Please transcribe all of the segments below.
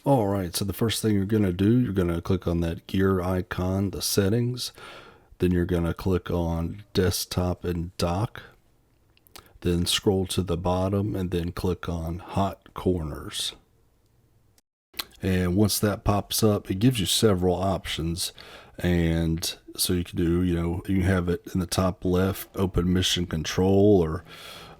All right, so the first thing you're going to do, you're going to click on that gear icon, the settings. Then you're going to click on desktop and dock. Then scroll to the bottom and then click on hot corners. And once that pops up, it gives you several options. And so you can do, you have it in the top left, open mission control, or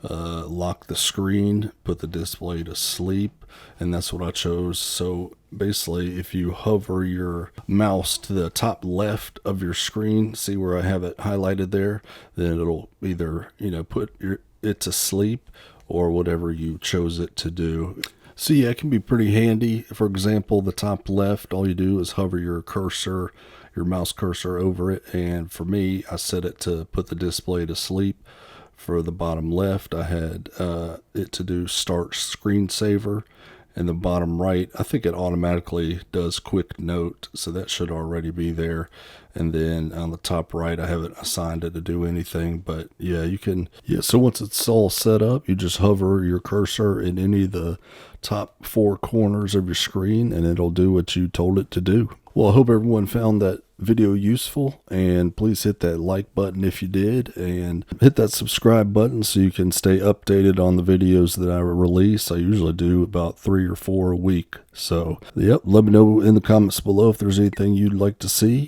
lock the screen, put the display to sleep, and that's what I chose. So basically, if you hover your mouse to the top left of your screen, see where I have it highlighted there, then it'll either put it to sleep or whatever you chose it to do. So yeah, it can be pretty handy. For example, the top left, all you do is hover your cursor, your mouse cursor over it, and for me, I set it to put the display to sleep. For the bottom left, I had it to do start screensaver. And the bottom right, I think it automatically does quick note, so that should already be there. And then on the top right, I haven't assigned it to do anything, but yeah, you can. Yeah, so once it's all set up, you just hover your cursor in any of the top four corners of your screen, and it'll do what you told it to do. Well, I hope everyone found that video useful, and please hit that like button if you did, and hit that subscribe button so you can stay updated on the videos that I release. I usually do about 3 or 4 a week. So, yep, let me know in the comments below if there's anything you'd like to see,